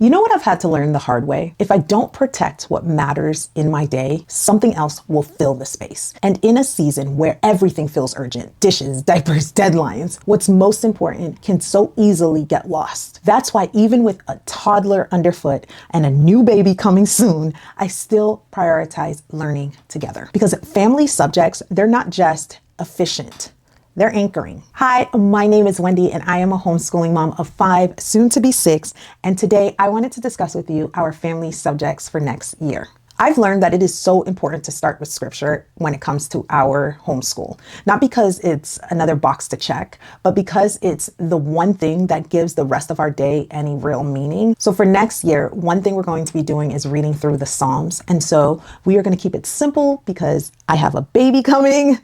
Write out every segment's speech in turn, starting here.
You know what I've had to learn the hard way? If I don't protect what matters in my day, something else will fill the space. And in a season where everything feels urgent, dishes, diapers, deadlines, what's most important can so easily get lost. That's why even with a toddler underfoot and a new baby coming soon, I still prioritize learning together. Because family subjects, they're not just efficient. They're anchoring. Hi, my name is Wendy and I am a homeschooling mom of 5, soon to be 6. And today I wanted to discuss with you our family subjects for next year. I've learned that it is so important to start with scripture when it comes to our homeschool. Not because it's another box to check, but because it's the one thing that gives the rest of our day any real meaning. So for next year, one thing we're going to be doing is reading through the Psalms. And so we are going to keep it simple because I have a baby coming.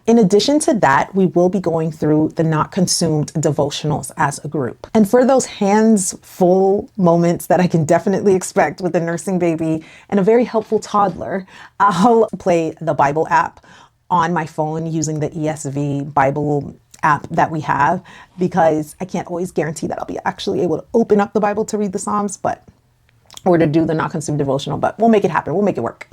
In addition to that, we will be going through the not consumed devotionals as a group. And for those hands full moments that I can definitely expect with a nursing baby and a very helpful toddler, I'll play the Bible app on my phone using the ESV Bible app that we have, because I can't always guarantee that I'll be actually able to open up the Bible to read the Psalms, or to do the not consumed devotional, but we'll make it happen. We'll make it work.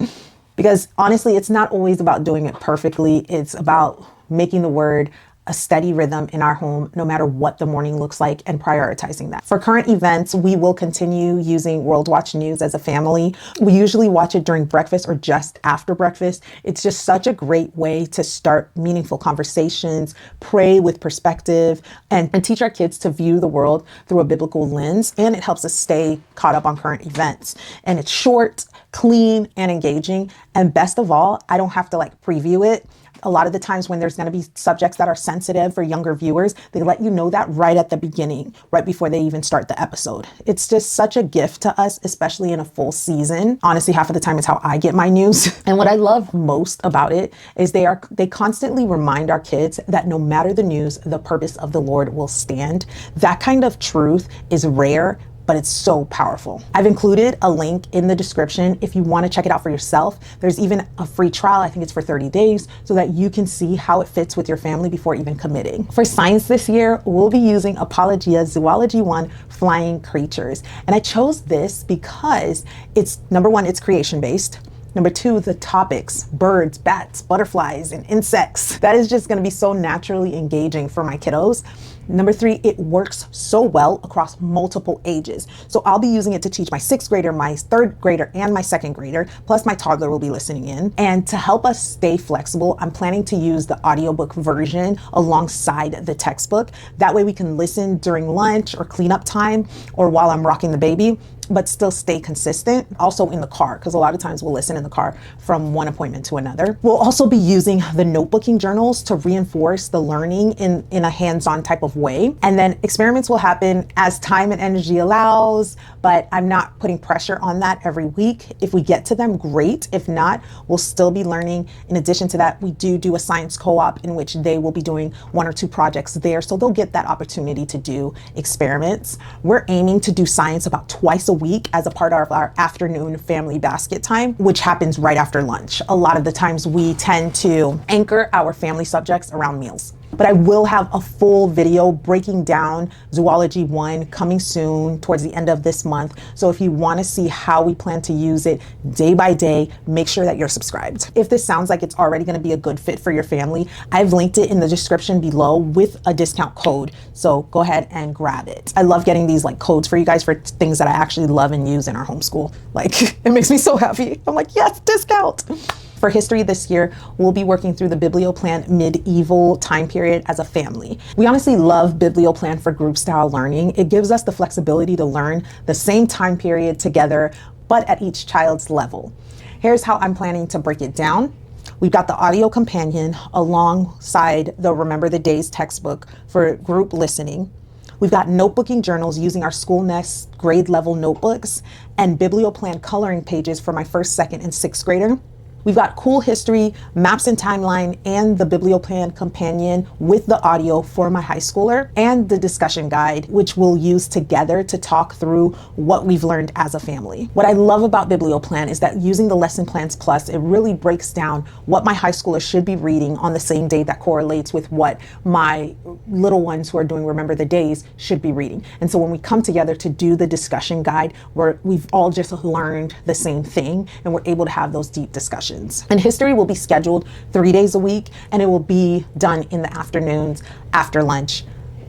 Because honestly, it's not always about doing it perfectly. It's about making the word a steady rhythm in our home, no matter what the morning looks like, and prioritizing that. For current events, we will continue using World Watch News as a family. We usually watch it during breakfast or just after breakfast. It's just such a great way to start meaningful conversations, pray with perspective, and teach our kids to view the world through a biblical lens. And it helps us stay caught up on current events. And it's short, clean, and engaging. And best of all, I don't have to preview it. A lot of the times when there's going to be subjects that are sensitive for younger viewers, they let you know that right at the beginning, right before they even start the episode. It's just such a gift to us, especially in a full season. Honestly, half of the time it's how I get my news. And what I love most about it is they constantly remind our kids that no matter the news, the purpose of the Lord will stand. That kind of truth is rare, but it's so powerful. I've included a link in the description if you want to check it out for yourself. There's even a free trial. I think it's for 30 days so that you can see how it fits with your family before even committing. For science this year, we'll be using Apologia Zoology 1, Flying Creatures. And I chose this because it's, number one, it's creation based. Number two, the topics, birds, bats, butterflies, and insects. That is just gonna be so naturally engaging for my kiddos. Number three, it works so well across multiple ages. So I'll be using it to teach my 6th grader, my 3rd grader, and my 2nd grader, plus my toddler will be listening in. And to help us stay flexible, I'm planning to use the audiobook version alongside the textbook. That way we can listen during lunch or cleanup time or while I'm rocking the baby, but still stay consistent. Also in the car, because a lot of times we'll listen in the car from one appointment to another. We'll also be using the notebooking journals to reinforce the learning in a hands-on type of way. And then experiments will happen as time and energy allows, but I'm not putting pressure on that every week. If we get to them, great. If not, we'll still be learning. In addition to that, we do a science co-op in which they will be doing 1 or 2 projects there. So they'll get that opportunity to do experiments. We're aiming to do science about twice a week as a part of our afternoon family basket time, which happens right after lunch. A lot of the times we tend to anchor our family subjects around meals. But I will have a full video breaking down Zoology 1 coming soon towards the end of this month. So if you want to see how we plan to use it day by day, make sure that you're subscribed. If this sounds like it's already going to be a good fit for your family, I've linked it in the description below with a discount code. So go ahead and grab it. I love getting these codes for you guys for things that I actually love and use in our homeschool. It makes me so happy. I'm like, yes, discount. For history this year, we'll be working through the Biblioplan medieval time period as a family. We honestly love Biblioplan for group style learning. It gives us the flexibility to learn the same time period together, but at each child's level. Here's how I'm planning to break it down. We've got the audio companion alongside the Remember the Days textbook for group listening. We've got notebooking journals using our School Nest grade level notebooks and Biblioplan coloring pages for my 1st, 2nd, and 6th grader. We've got cool history, maps and timeline, and the Biblioplan companion with the audio for my high schooler, and the discussion guide, which we'll use together to talk through what we've learned as a family. What I love about Biblioplan is that using the Lesson Plans Plus, it really breaks down what my high schooler should be reading on the same day that correlates with what my little ones who are doing Remember the Days should be reading. And so when we come together to do the discussion guide, we've all just learned the same thing, and we're able to have those deep discussions. And history will be scheduled 3 days a week, and it will be done in the afternoons after lunch.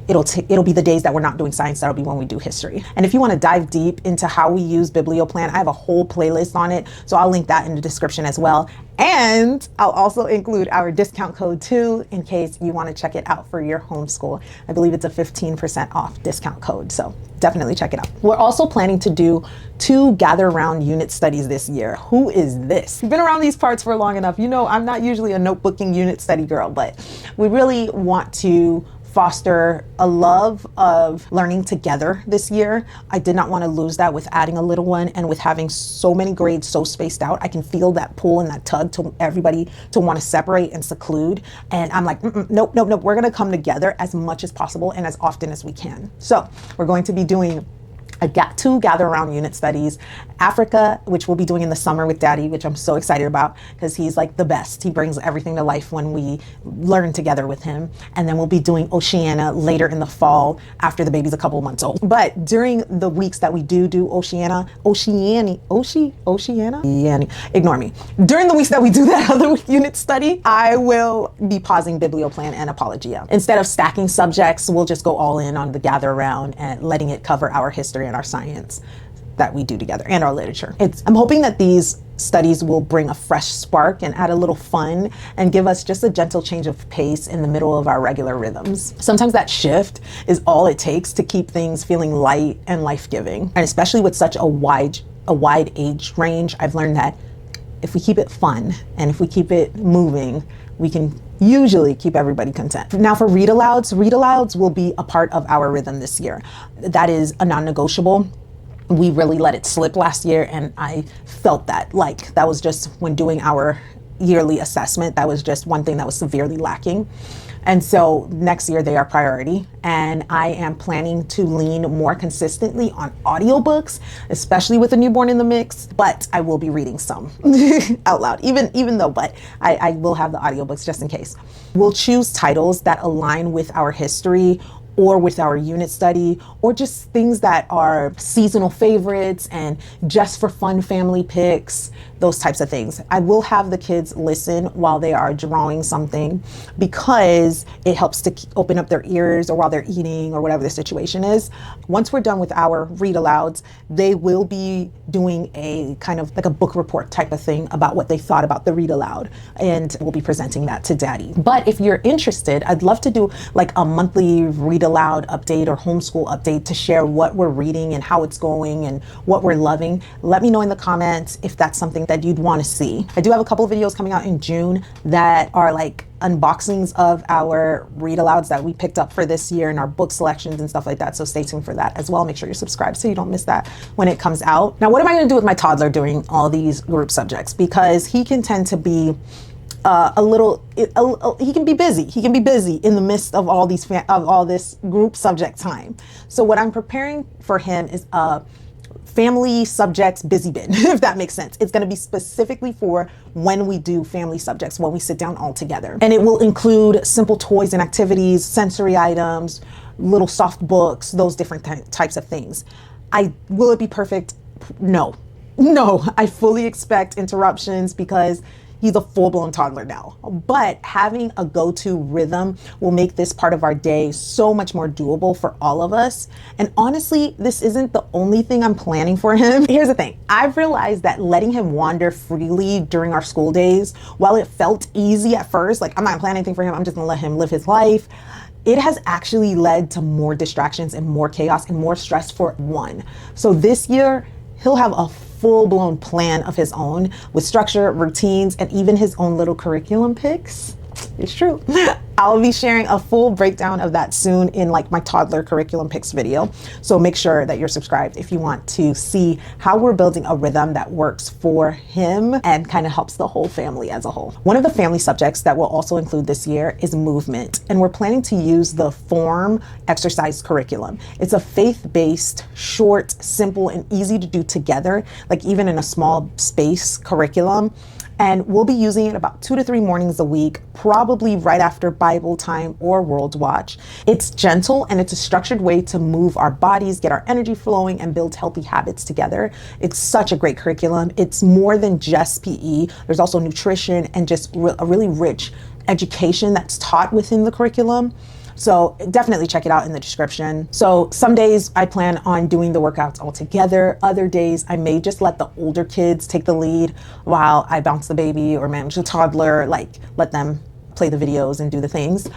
It'll be the days that we're not doing science, that'll be when we do history. And if you want to dive deep into how we use Biblioplan, I have a whole playlist on it, so I'll link that in the description as well. And I'll also include our discount code too, in case you want to check it out for your homeschool. I believe it's a 15% off discount code, so definitely check it out. We're also planning to do 2 gather around unit studies this year. Who is this? You've been around these parts for long enough. You know, I'm not usually a notebooking unit study girl, but we really want to foster a love of learning together this year. I did not want to lose that with adding a little one, and with having so many grades so spaced out. I can feel that pull and that tug to everybody to want to separate and seclude. And I'm like, nope. We're going to come together as much as possible and as often as we can. So we're going to be doing 2 gather around unit studies. Africa, which we'll be doing in the summer with Daddy, which I'm so excited about because he's like the best. He brings everything to life when we learn together with him. And then we'll be doing Oceania later in the fall after the baby's a couple months old. But during the weeks that we do Oceania, ignore me. During the weeks that we do that other unit study, I will be pausing Biblioplan and Apologia. Instead of stacking subjects, we'll just go all in on the gather around and letting it cover our history and our science that we do together, and our literature. I'm hoping that these studies will bring a fresh spark and add a little fun and give us just a gentle change of pace in the middle of our regular rhythms. Sometimes that shift is all it takes to keep things feeling light and life-giving. And especially with such a wide age range, I've learned that if we keep it fun and if we keep it moving, we can usually keep everybody content. Now for read-alouds will be a part of our rhythm this year. That is a non-negotiable. We really let it slip last year, and I felt that was just when doing our yearly assessment, that was just one thing that was severely lacking. And so next year they are priority, and I am planning to lean more consistently on audiobooks, especially with a newborn in the mix, but I will be reading some out loud, even though, but I will have the audiobooks just in case. We'll choose titles that align with our history or with our unit study, or just things that are seasonal favorites and just for fun family picks, those types of things. I will have the kids listen while they are drawing something because it helps to open up their ears, or while they're eating, or whatever the situation is. Once we're done with our read alouds, they will be doing a kind of like a book report type of thing about what they thought about the read aloud, and we'll be presenting that to Daddy. But if you're interested, I'd love to do like a monthly read aloud update or homeschool update to share what we're reading and how it's going and what we're loving. Let me know in the comments if that's something that you'd want to see. I do have a couple of videos coming out in June that are like unboxings of our read alouds that we picked up for this year and our book selections and stuff like that. So stay tuned for that as well. Make sure you're subscribed so you don't miss that when it comes out. Now, what am I going to do with my toddler during all these group subjects? Because he can tend to be he can be busy. He can be busy in the midst of all this group subject time. So what I'm preparing for him is a family subjects busy bin, if that makes sense. It's going to be specifically for when we do family subjects, when we sit down all together. And it will include simple toys and activities, sensory items, little soft books, those different types of things. Will it be perfect? No, I fully expect interruptions because he's a full-blown toddler now. But having a go-to rhythm will make this part of our day so much more doable for all of us. And honestly, this isn't the only thing I'm planning for him. Here's the thing. I've realized that letting him wander freely during our school days, while it felt easy at first, like I'm not planning anything for him, I'm just gonna let him live his life, it has actually led to more distractions and more chaos and more stress for one. So this year, he'll have a full-blown plan of his own with structure, routines, and even his own little curriculum picks. It's true. I'll be sharing a full breakdown of that soon in like my toddler curriculum picks video. So make sure that you're subscribed if you want to see how we're building a rhythm that works for him and kind of helps the whole family as a whole. One of the family subjects that we'll also include this year is movement. And we're planning to use the Form exercise curriculum. It's a faith-based, short, simple, and easy to do together, like even in a small space curriculum. And we'll be using it about 2 to 3 mornings a week, probably right after Bible time or World Watch. It's gentle and it's a structured way to move our bodies, get our energy flowing, and build healthy habits together. It's such a great curriculum. It's more than just PE. There's also nutrition and just a really rich education that's taught within the curriculum. So definitely check it out in the description. So some days I plan on doing the workouts all together. Other days I may just let the older kids take the lead while I bounce the baby or manage the toddler, like let them play the videos and do the things.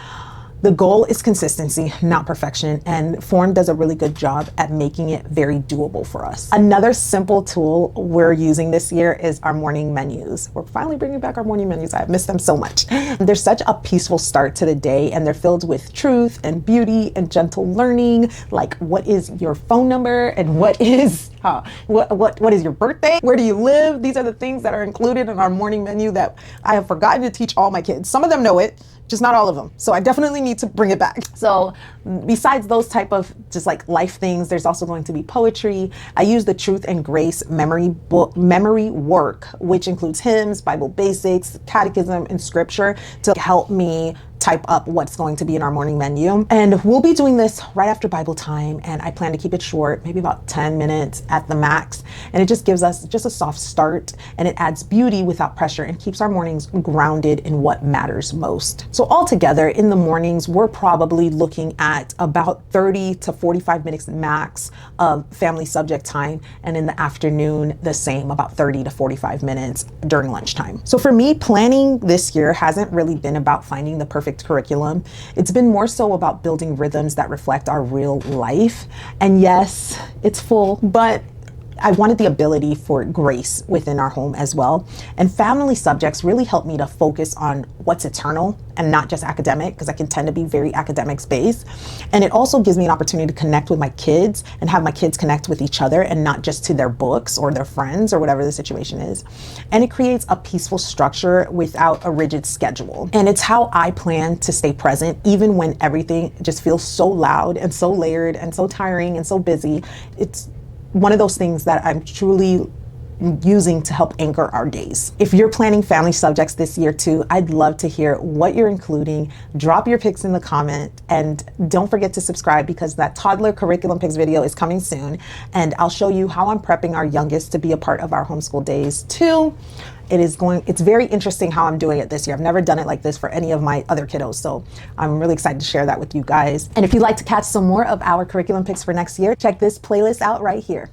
The goal is consistency, not perfection, and Form does a really good job at making it very doable for us. Another simple tool we're using this year is our morning menus. We're finally bringing back our morning menus. I've missed them so much. They're such a peaceful start to the day, and they're filled with truth and beauty and gentle learning, like what is your phone number and what is what is your birthday? Where do you live? These are the things that are included in our morning menu that I have forgotten to teach all my kids. Some of them know it, just not all of them. So I definitely need to bring it back. So besides those type of just like life things, there's also going to be poetry. I use the Truth and Grace memory work, which includes hymns, Bible basics, catechism, and scripture to help me type up what's going to be in our morning menu. And we'll be doing this right after Bible time. And I plan to keep it short, maybe about 10 minutes at the max. And it just gives us just a soft start, and it adds beauty without pressure and keeps our mornings grounded in what matters most. So altogether in the mornings, we're probably looking at about 30 to 45 minutes max of family subject time. And in the afternoon, the same, about 30 to 45 minutes during lunchtime. So for me, planning this year hasn't really been about finding the perfect curriculum. It's been more so about building rhythms that reflect our real life. And yes, it's full, but I wanted the ability for grace within our home as well. And family subjects really help me to focus on what's eternal and not just academic, because I can tend to be very academic based. And it also gives me an opportunity to connect with my kids and have my kids connect with each other and not just to their books or their friends or whatever the situation is. And it creates a peaceful structure without a rigid schedule. And it's how I plan to stay present even when everything just feels so loud and so layered and so tiring and so busy. It's one of those things that I'm truly using to help anchor our days. If you're planning family subjects this year too, I'd love to hear what you're including. Drop your picks in the comment, and don't forget to subscribe, because that toddler curriculum picks video is coming soon, and I'll show you how I'm prepping our youngest to be a part of our homeschool days too. It's very interesting how I'm doing it this year. I've never done it like this for any of my other kiddos. So I'm really excited to share that with you guys. And if you'd like to catch some more of our curriculum picks for next year, check this playlist out right here.